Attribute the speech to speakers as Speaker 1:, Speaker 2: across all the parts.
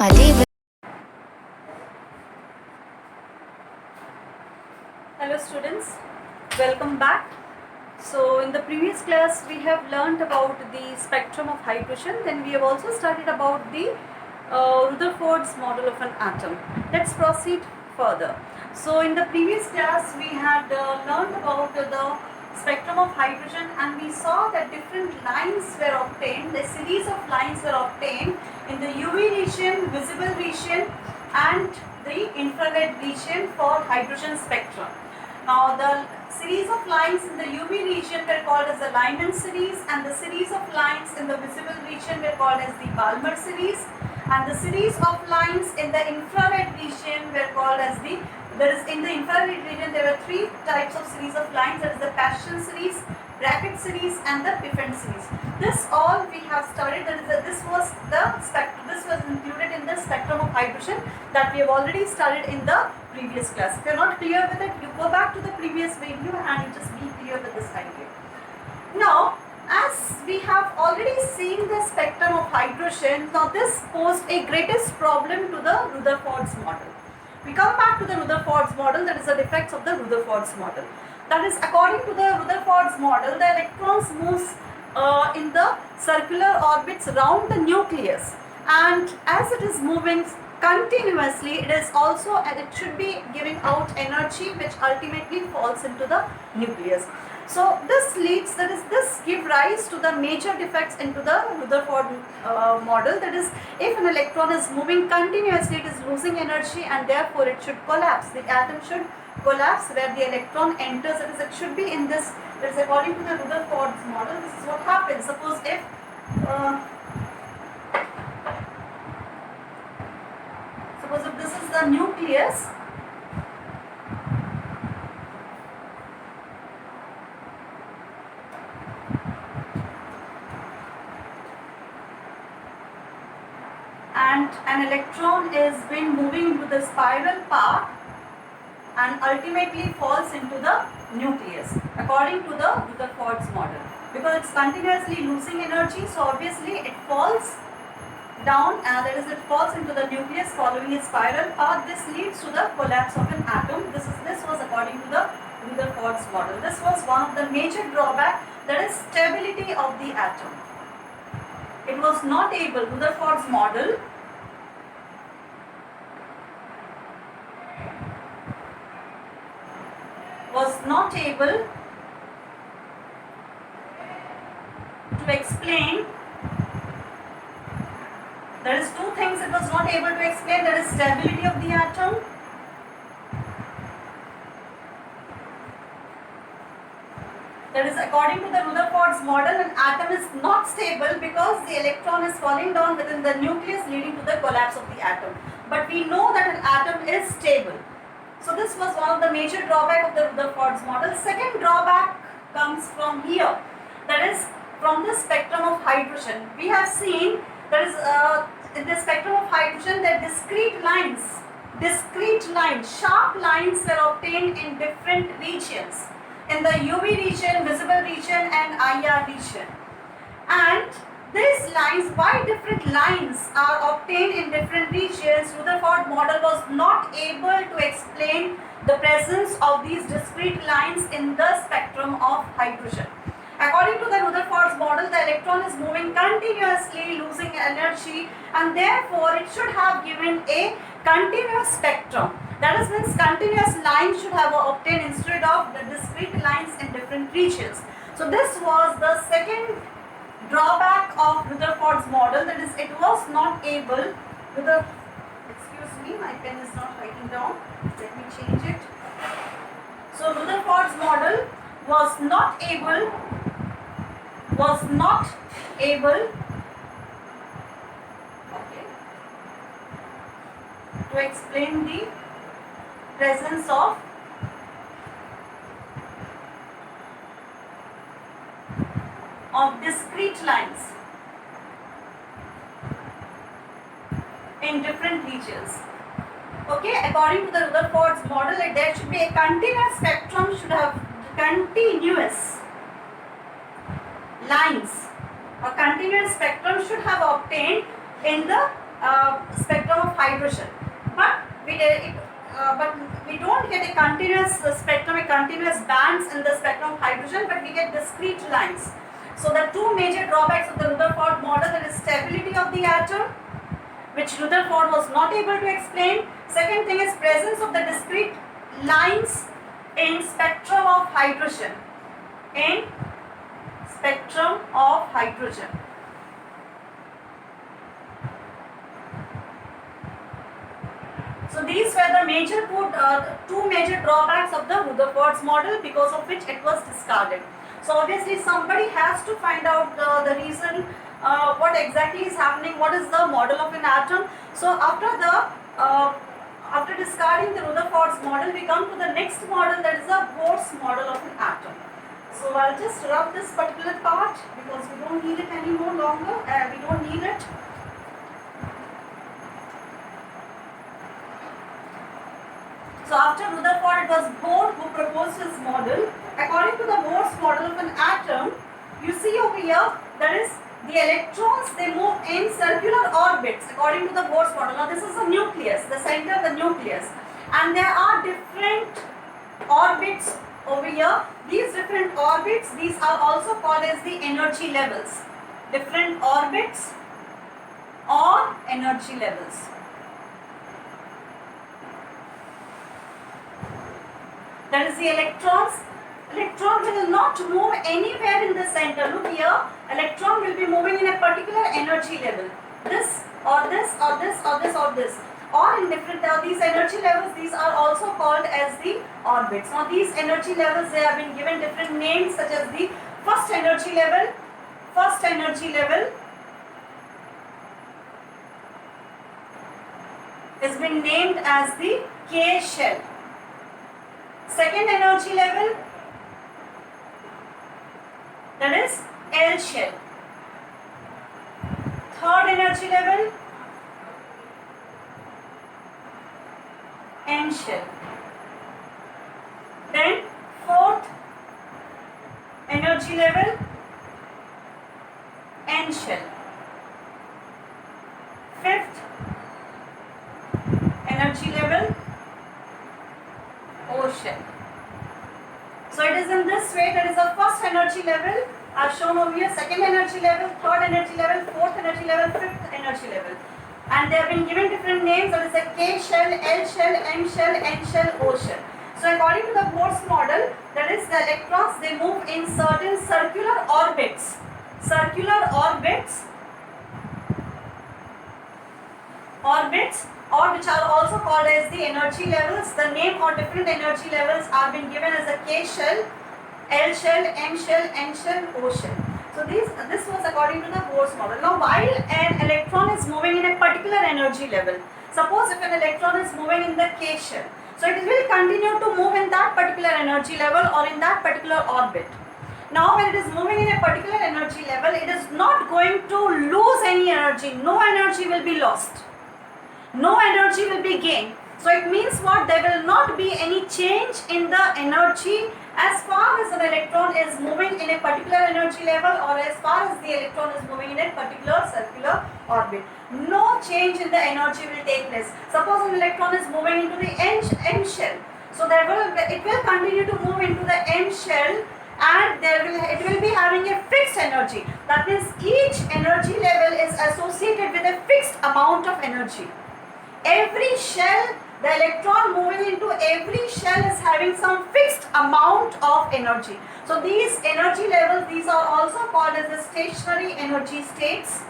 Speaker 1: my day will.
Speaker 2: Hello students, welcome back. So in the previous class we have learnt about the spectrum of hydrogen, then we have also studied about the Rutherford's model of an atom. Let's proceed further. So in the previous class we had learned about the spectrum of hydrogen, and we saw that different lines were obtained, a series of lines were obtained in the UV region, visible region and the infrared region for hydrogen spectrum. Now the series of lines in the UV region were called as the Lyman series, and the series of lines in the visible region were called as the Balmer series, and the series of lines in the infrared region were called as the, in the infrared region there were three types of series of lines, that is the Paschen series, bracket series and the Pfund series. This all we have studied, that is this was included in the spectrum of hydrogen that we have already studied in the previous class. If you are not clear with it, you go back to the previous video and you just be clear with this idea. Now, as we have already seen the spectrum of hydrogen, now this posed a greatest problem to the Rutherford's model. We come back to the Rutherford's model, that is the defects of the Rutherford's model. That is, according to the Rutherford's model, the electrons moves in the circular orbits around the nucleus, and as it is moving continuously, it is also, and it should be giving out energy which ultimately falls into the nucleus. So this leads, that is, this give rise to the major defects into the Rutherford model, that is, if an electron is moving continuously, it is losing energy and therefore it should collapse. The atom should collapse where the electron enters, that is, it should be in this, that is, according to the Rutherford's model, this is what happens. Suppose if this is the nucleus, and an electron is been moving into the spiral path and ultimately falls into the nucleus according to the Rutherford's model. Because it's continuously losing energy, so obviously it falls down, and that is, it falls into the nucleus following a spiral path. This leads to the collapse of an atom. This was according to the Rutherford's model. This was one of the major drawback, that is stability of the atom. It was not able, Rutherford's model was not able to explain. There is two things it was not able to explain, that is stability of the atom that is, according to the Rutherford's model, an atom is not stable because the electron is falling down within the nucleus, leading to the collapse of the atom. But we know that an atom is stable. So this was one of the major drawback of the Rutherford's model. Second drawback comes from here, that is from the spectrum of hydrogen. We have seen, that is in the spectrum of hydrogen, that discrete lines, sharp lines were obtained in different regions, in the UV region, visible region and IR region. And these lines, why different lines are obtained in different regions, Rutherford model was not able to explain the presence of these discrete lines in the spectrum of hydrogen. According to the Rutherford's model, the electron is moving continuously, losing energy, and therefore it should have given a continuous spectrum. That is, means continuous lines should have obtained instead of the discrete lines in different regions. So this was the second drawback of Rutherford's model, that is, it was not able with the, excuse me, my pen is not writing down, let me change it. So Rutherford's model was not able to explain the presence of discrete lines in different regions. Okay, according to the Rutherford's model, there should be a continuous spectrum, should have continuous lines. A continuous spectrum should have obtained in the spectrum of hydrogen, but we don't get a continuous spectrum, a continuous bands in the spectrum of hydrogen, but we get discrete lines. So the two major drawbacks of the Rutherford model, that is stability of the atom, which Rutherford was not able to explain. Second thing is presence of the discrete lines in spectrum of hydrogen. In spectrum of hydrogen. So these were the two major drawbacks of the Rutherford's model, because of which it was discarded. So obviously somebody has to find out the reason, what exactly is happening, what is the model of an atom. So after discarding the Rutherford's model, we come to the next model, that is the Bohr's model of an atom. So I'll just rub this particular part because we don't need it anymore longer. We don't need it. So after Rutherford, it was Bohr who proposed his model. According to the Bohr's model of an atom, you see over here, that is the electrons, they move in circular orbits according to the Bohr's model. Now this is the nucleus, the center, the nucleus, and there are different orbits over here. These different orbits, these are also called as the energy levels. Different orbits or energy levels. That is the electrons. Electron will not move anywhere in the center. Look here, electron will be moving in a particular energy level. This or this or this or this or this. Or in different, these energy levels, these are also called as the orbits. Now these energy levels, they have been given different names, such as the first energy level has been named as the K shell. Second energy level, that is L shell. Third energy level, N shell. Then fourth energy level, N shell. Fifth energy level, O shell. So it is in this way. That is the first energy level I've shown over here, second energy level, third energy level, fourth energy level, fifth energy level. And they have been given different names. That is a K shell, L shell, M shell, N shell, O shell. So according to the Bohr's model, that is the electrons, they move in certain circular orbits. Or which are also called as the energy levels. The name or different energy levels are been given as a K shell, L shell, M shell, N shell, O shell. So this was according to the Bohr's model. Now while an electron is moving in a particular energy level, suppose if an electron is moving in the K shell, so it will continue to move in that particular energy level or in that particular orbit. Now when it is moving in a particular energy level, it is not going to lose any energy. No energy will be lost. No energy will be gained. So it means what? There will not be any change in the energy as far as an electron is moving in a particular energy level, or as far as the electron is moving in a particular circular orbit. No change in the energy will take place. Suppose an electron is moving into the M shell. So it will continue to move into the M shell, and it will be having a fixed energy. That means each energy level is associated with a fixed amount of energy. Every shell, the electron moving into every shell is having some fixed amount of energy. So these energy levels, these are also called as the stationary energy states.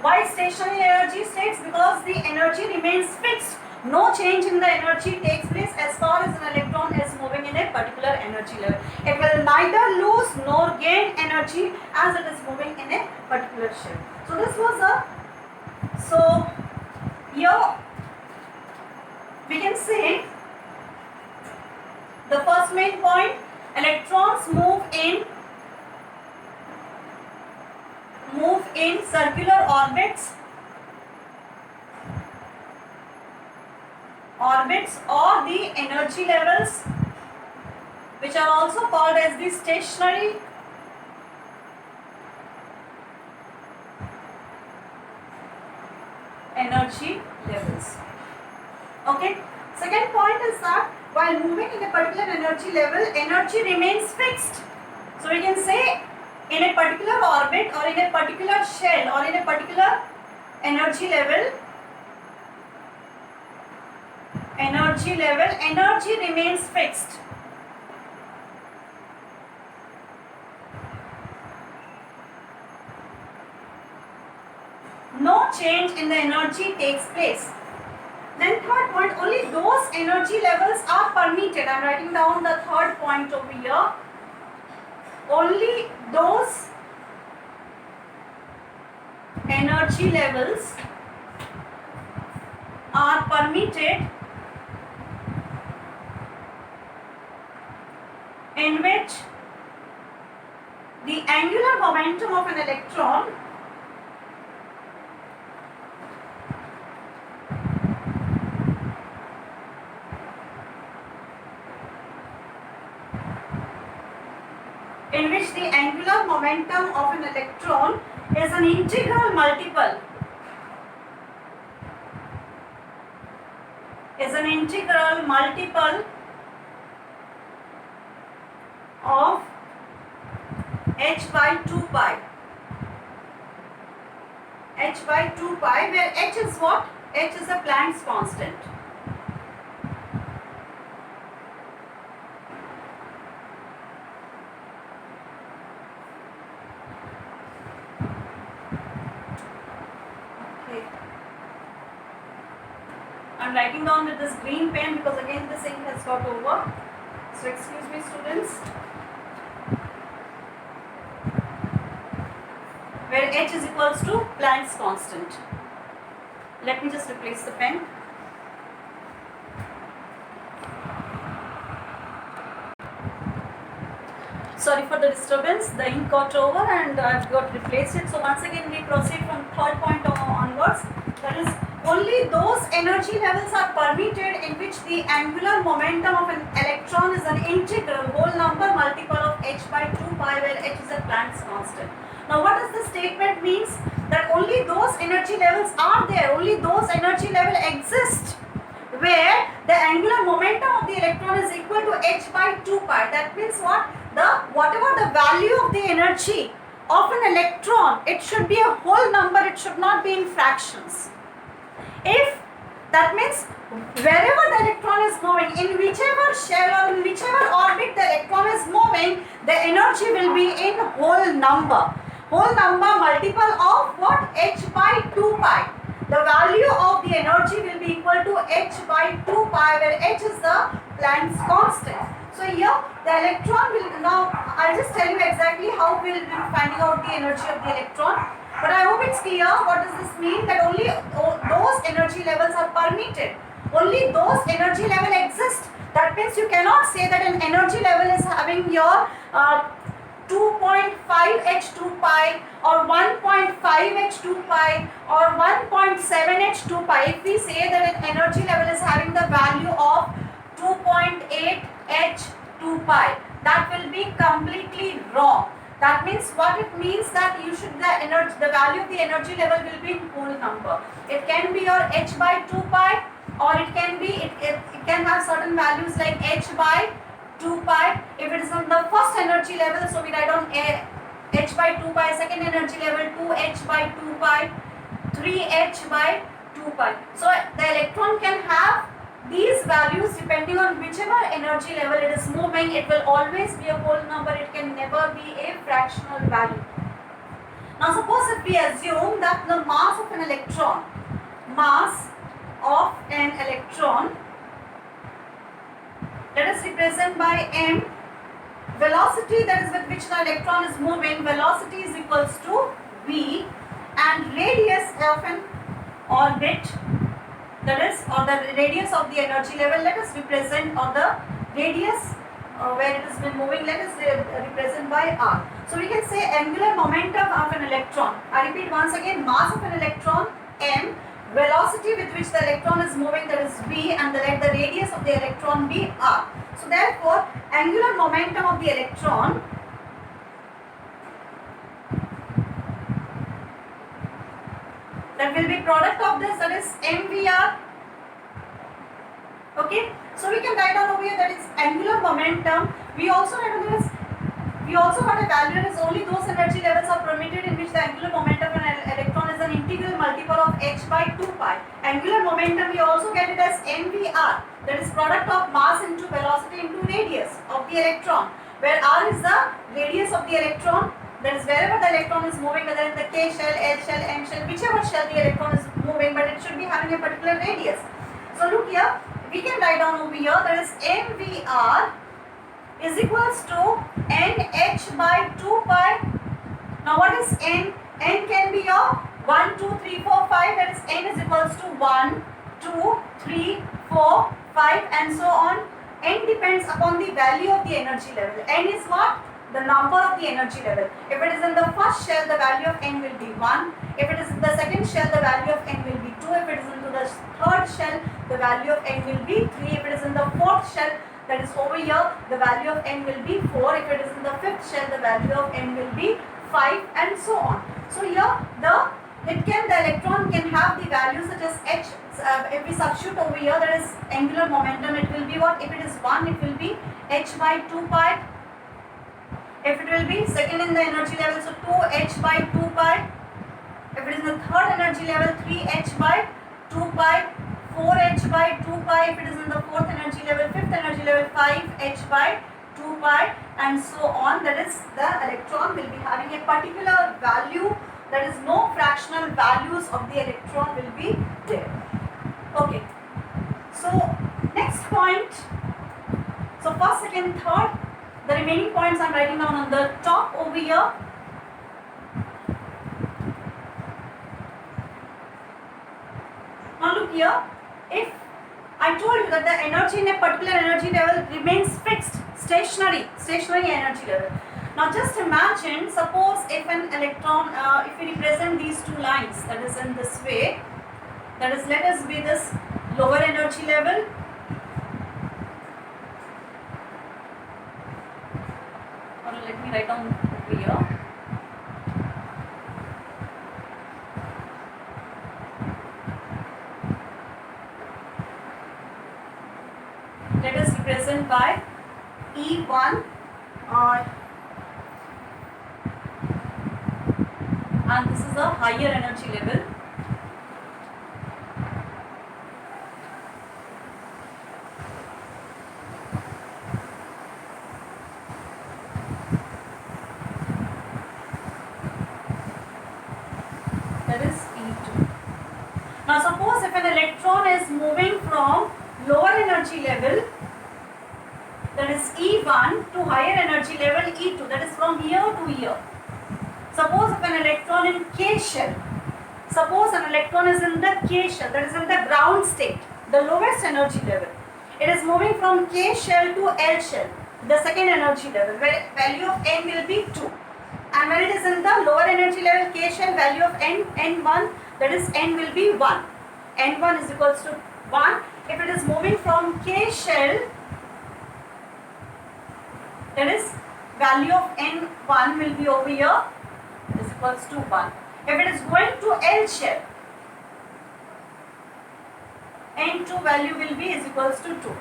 Speaker 2: Why stationary energy states? Because the energy remains fixed. No change in the energy takes place as far as an electron is moving in a particular energy level. It will neither lose nor gain energy as it is moving in a particular shell. So this was so here we can say the first main point, electrons move in circular orbits or the energy levels which which are also called as the stationary energy levels. Okay. Second point is that while moving in a particular energy level, energy remains fixed. So we can say in a particular orbit or in a particular shell or in a particular energy level, energy remains fixed. No change in the energy takes place. Then third point, only those energy levels are permitted. I am writing down the third point over here. Only those energy levels are permitted in which the angular momentum of an electron is an integral multiple of h by 2 pi. H by 2 pi, where h is what? H is a Planck's constant. Okay. I'm writing down with this green pen because again this ink has got over. So excuse me, students. Where h is equals to Planck's constant. Let me just replace the pen. Sorry for the disturbance, the ink got over and I've got replaced it. So once again we proceed from third point onwards. That is, only those energy levels are permitted in which the angular momentum of an electron is an integral whole number multiple of h by 2 pi, where h is a Planck's constant. Now what does this statement means? That only those energy levels are there, only those energy level exist where the angular momentum of the electron is equal to h by 2 pi. That means what? Whatever the value of the energy of an electron, it should be a whole number, it should not be in fractions. If that means wherever the electron is moving, in whichever shell or in whichever orbit the electron is moving, the energy will be in whole number. Whole number multiple of what? H by 2 pi. The value of the energy will be equal to h by 2 pi, where h is the Planck's constant. So here the electron will, now I'll just tell you exactly how we will be finding out the energy of the electron. But I hope it's clear. What does this mean? That only those energy levels are permitted. Only those energy level exist. That means you cannot say that an energy level is having your 2.5 h2 pi or 1.5 h2 pi or 1.7 h2 pi. If we say that an energy level is having the value of 2.8 h2 pi, that will be completely wrong. That means what it means, that you should, the value of the energy level will be in whole number. It can be your h by 2 pi, or it can be, it can have certain values like h by 2 pi. If it is on the first energy level, so we write on h by 2 pi, second energy level 2h by 2 pi, 3h by 2 pi. So the electron can have these values depending on whichever energy level it is moving. It will always be a whole number, it can never be a fractional value. Now suppose if we assume that the mass of an electron, let us represent by m, velocity that is with which the electron is moving, velocity is equals to v, and radius of an orbit, that is, or the radius of the energy level, let us represent, or the radius where it has been moving, let us represent by r. So we can say angular momentum of an electron. I repeat once again, mass of an electron m, velocity with which the electron is moving, that is v, and let the radius of the electron be r. So therefore angular momentum of the electron that will be product of this, that is mvr. Okay, so we can write down over here that is angular momentum. We also write down this. We also got a value that is only those energy levels are permitted in which the angular momentum of an electron is an integral multiple of h by 2 pi. Angular momentum we also get it as mvr, that is product of mass into velocity into radius of the electron, where r is the radius of the electron, that is wherever the electron is moving, whether in the k shell, l shell, m shell, whichever shell the electron is moving, but it should be having a particular radius. So look here, we can write down over here that is mvr is equals to nh by 2 pi. Now what is n? N can be of 1, 2, 3, 4, 5. That is n is equals to 1, 2, 3, 4, 5 and so on. N depends upon the value of the energy level. N is what? The number of the energy level. If it is in the first shell, the value of n will be 1. If it is in the second shell, the value of n will be 2. If it is into the third shell, the value of n will be 3. If it is in the fourth shell, that is over here, the value of n will be 4. If it is in the fifth shell, the value of n will be 5 and so on. So here the electron can have the values such as h. If we substitute over here, that is angular momentum, it will be what? If it is 1, it will be h by 2 pi. If it will be second in the energy level, so 2h by 2 pi. If it is in the third energy level, 3h by 2 pi. 4h by 2 pi. If it is in the fourth energy level, fifth energy level, 5h by 2 pi and so on. That is, the electron will be having a particular value, that is no fractional values of the electron will be there. Okay, so next point, so first, second, third, the remaining points I am writing down on the top over here. Now look here, if I told you that the energy in a particular energy level remains fixed, stationary energy level. Now just imagine, suppose if an electron, if we represent these two lines, that is in this way, that is, let us be this lower energy level, or let me write down over here. Let us represent by E1 and this is a higher energy level. That is E2. Now suppose if an electron is moving from lower energy level, that is E1, to higher energy level E2, that is from here to here. Suppose if an electron in K shell, suppose an electron is in the K shell, that is in the ground state, the lowest energy level. It is moving from K shell to L shell, the second energy level, where value of n will be 2. And when it is in the lower energy level K shell, value of n1, that is n will be 1. n1 is equals to 1. If it is moving from K shell, that is value of n1 will be over here, is equals to 1. If it is going to L shell, n2 value will be is equals to 2.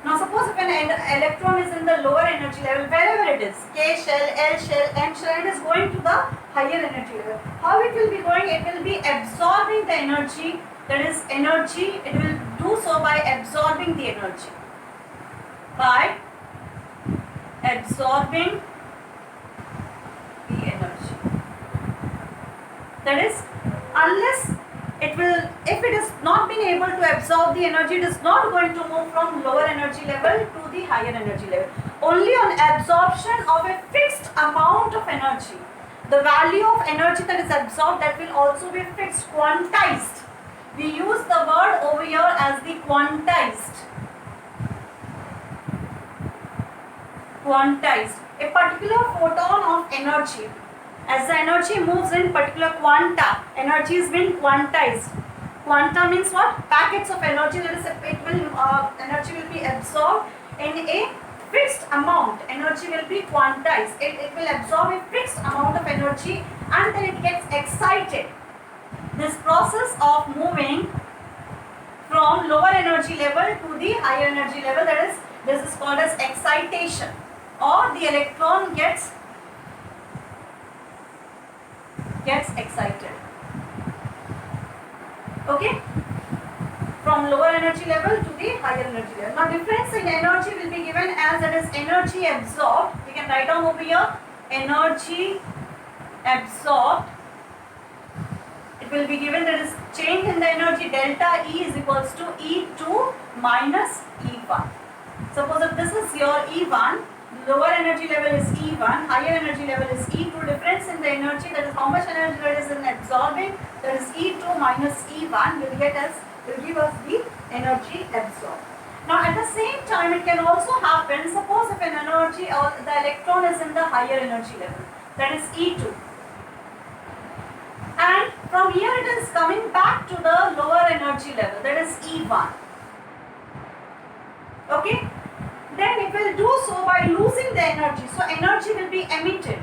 Speaker 2: Now suppose if an electron is in the lower energy level, wherever it is, K shell, L shell, M shell, it is going to the higher energy level. How it will be going? It will be absorbing the energy, that is energy, it will do so by absorbing the energy. By absorbing the energy. That is, unless it will, if it is not being able to absorb the energy, it is not going to move from lower energy level to the higher energy level. Only on absorption of a fixed amount of energy, the value of energy that is absorbed, that will also be fixed, quantized. We use the word over here as the quantized. Quantized. A particular photon of energy, as the energy moves in particular quanta, energy is being quantized. Quanta means what? Packets of energy, that is, it will energy will be absorbed in a fixed amount, energy will be quantized. It will absorb a fixed amount of energy and then it gets excited. This process of moving from lower energy level to the higher energy level, that is, this is called as excitation, or the electron gets excited. Okay, from lower energy level to the higher energy level. Now difference in energy will be given as that is energy absorbed. We can write down over here energy absorbed. It will be given that is change in the energy delta E is equals to E2 minus E1. Suppose if this is your E1, lower energy level is E1, higher energy level is E2. Difference in the energy, that is how much energy that is in absorbing, that is E2 minus E1 will give us the energy absorbed. Now at the same time it can also happen, suppose if an energy or the electron is in the higher energy level, that is E2, and from here it is coming back to the lower energy level, that is E1. Okay, then it will do so by losing the energy. So energy will be emitted.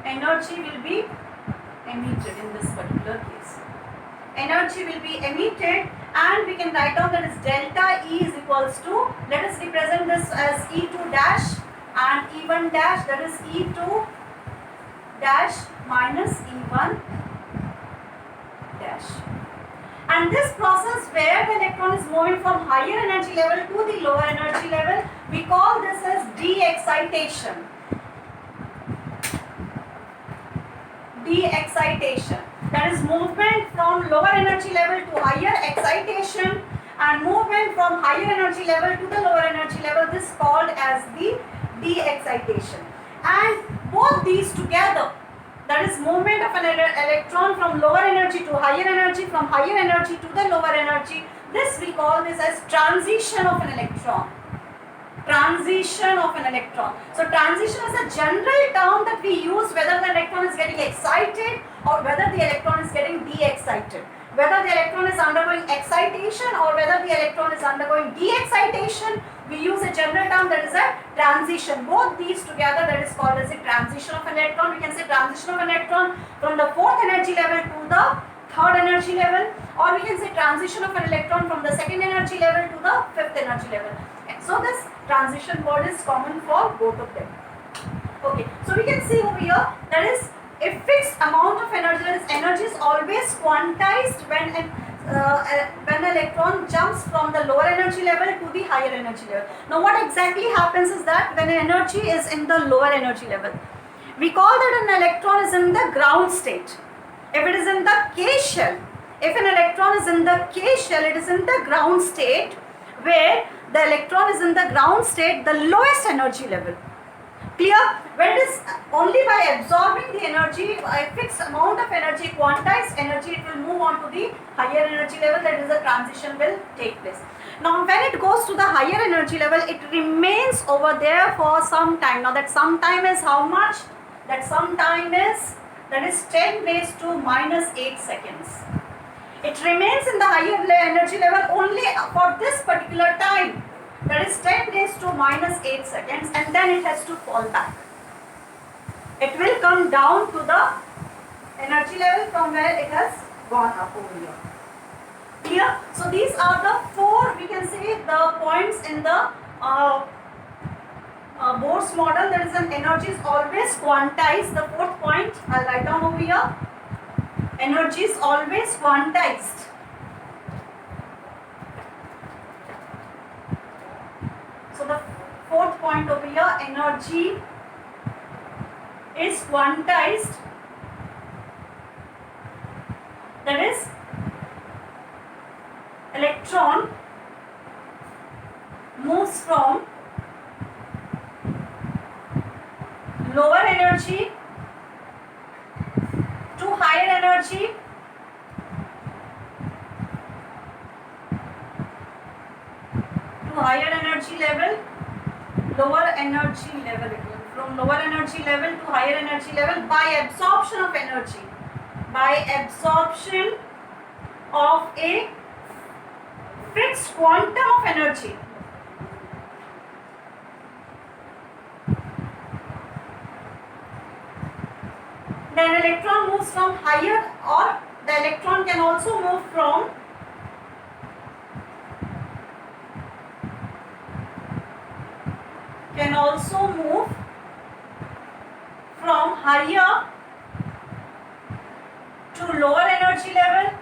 Speaker 2: Energy will be emitted in this particular case. Energy will be emitted, and we can write down that is delta E is equals to, let us represent this as E2 dash and E1 dash, that is E2 dash minus E1 dash. And this process where the electron is moving from higher energy level to the lower energy level, we call this as de-excitation. De-excitation, that is movement from lower energy level to higher excitation, and movement from higher energy level to the lower energy level, this is called as the de-excitation. And both these together, that is movement of an electron from lower energy to higher energy, from higher energy to the lower energy, this we call this as transition of an electron. Transition of an electron. So transition is a general term that we use whether the electron is getting excited or whether the electron is getting de-excited. Whether the electron is undergoing excitation or whether the electron is undergoing de-excitation, we use a general term that is a transition. Both these together, that is called as a transition of an electron. We can say transition of an electron from the fourth energy level to the third energy level, or we can say transition of an electron from the second energy level to the fifth energy level. So this transition word is common for both of them. Okay, so we can see over here that is a fixed amount of energy, that is energy is always quantized when an electron jumps from the lower energy level to the higher energy level. Now what exactly happens is that when an energy is in the lower energy level, we call that an electron is in the ground state. If it is in the K shell, if an electron is in the K shell, it is in the ground state, where the electron is in the ground state, the lowest energy level. Clear? When it is only by absorbing the energy, a fixed amount of energy, quantized energy, it will move on to the higher energy level, that is the transition will take place. Now when it goes to the higher energy level, it remains over there for some time. Now that some time is how much? That some time is, that is 10 raised to minus 8 seconds. It remains in the higher energy level only for this particular time. That is 10 raised to minus 8 seconds, and then it has to fall back. It will come down to the energy level from where it has gone up over here. Clear? So these are the four, we can say, the points in the Bohr's model. There is an energy is always quantized. The fourth point I'll write down over here. Energy is always quantized. So the fourth point over here, energy is quantized. That is, electron moves from lower energy to higher energy level, lower energy level, from lower energy level to higher energy level by absorption of energy, by absorption of a fixed quantum of energy. then electron moves from higher, or the electron can also move from higher to lower energy level,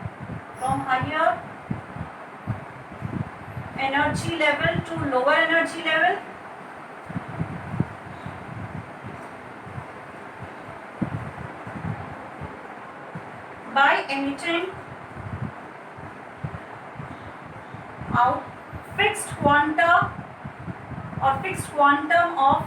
Speaker 2: from higher energy level to lower energy level, by emitting out fixed quanta or fixed quantum of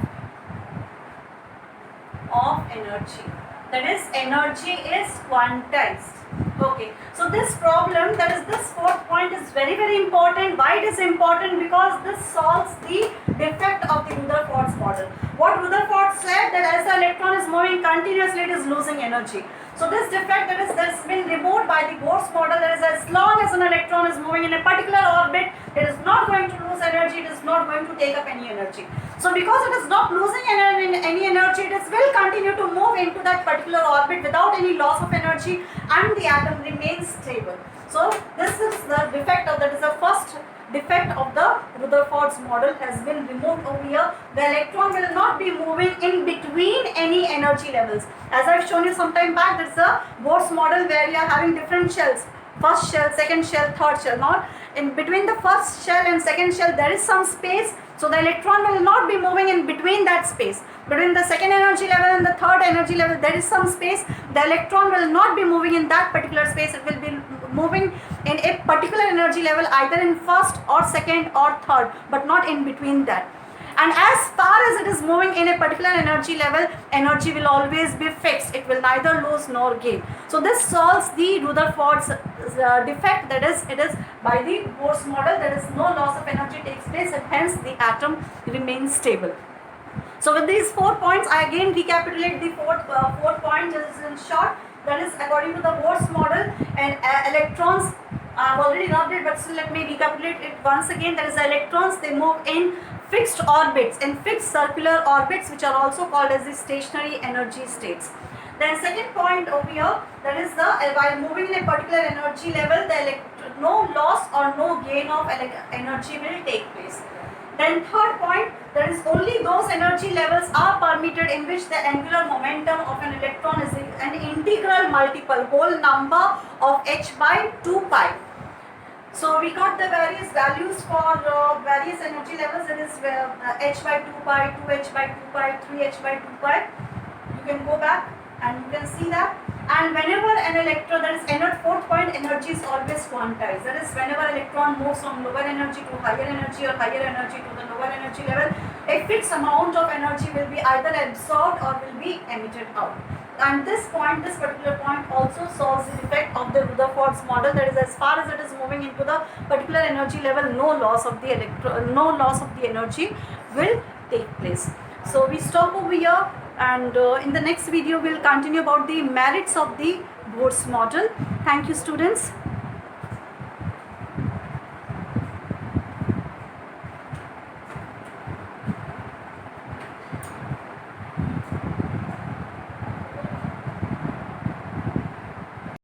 Speaker 2: energy. That is, energy is quantized. Okay, so this problem, that is this fourth point, is very, very important. Why it is important? Because this solves the defect of the Rutherford's model. What Rutherford said, that as the electron is moving continuously, it is losing energy. So this defect, that has been removed by the Bohr's model. That is, as long as an electron is moving in a particular orbit, it is not going to lose energy, it is not going to take up any energy. So because it is not losing any energy, it will continue to move into that particular orbit without any loss of energy, and the atom remains stable. So this is the defect of, that is the first defect of the Rutherford's model has been removed over here. The electron will not be moving in between any energy levels. As I've shown you some time back, there is a Bohr's model where you are having different shells. First shell, second shell, third shell. Not in between the first shell and second shell, there is some space. So the electron will not be moving in between that space. Between the second energy level and the third energy level, there is some space. The electron will not be moving in that particular space. It will be moving in a particular energy level, either in first or second or third, but not in between that. And as far as it is moving in a particular energy level, energy will always be fixed. It will neither lose nor gain. So this solves the Rutherford's defect, that is, it is by the Bohr's model, there is no loss of energy takes place, and hence the atom remains stable. So with these 4 points, I again recapitulate the fourth point just in short. That is, according to the Bohr's model, and electrons, I've already rubbed it, but still let me recapitulate it once again. That is, the electrons, they move in fixed orbits, in fixed circular orbits, which are also called as the stationary energy states. Then second point over here, that is, while moving in a particular energy level, no loss or no gain of energy will take place. Then third point, that is, only those energy levels are permitted in which the angular momentum of an electron is an integral multiple, whole number of h by 2 pi. So we got the various values for various energy levels. It is h by 2 pi, 2h by 2 pi, 3h by 2 pi. You can go back and you can see that. And whenever an electron, that is fourth point, energy is always quantized. That is, whenever electron moves from lower energy to higher energy, or higher energy to the lower energy level, a fixed amount of energy will be either absorbed or will be emitted out. And this particular point also solves the defect of the Rutherford's model. That is, as far as it is moving into the particular energy level, no loss of the energy will take place. So we stop over here, and in the next video we'll continue about the merits of the Bohr's model. Thank you, students.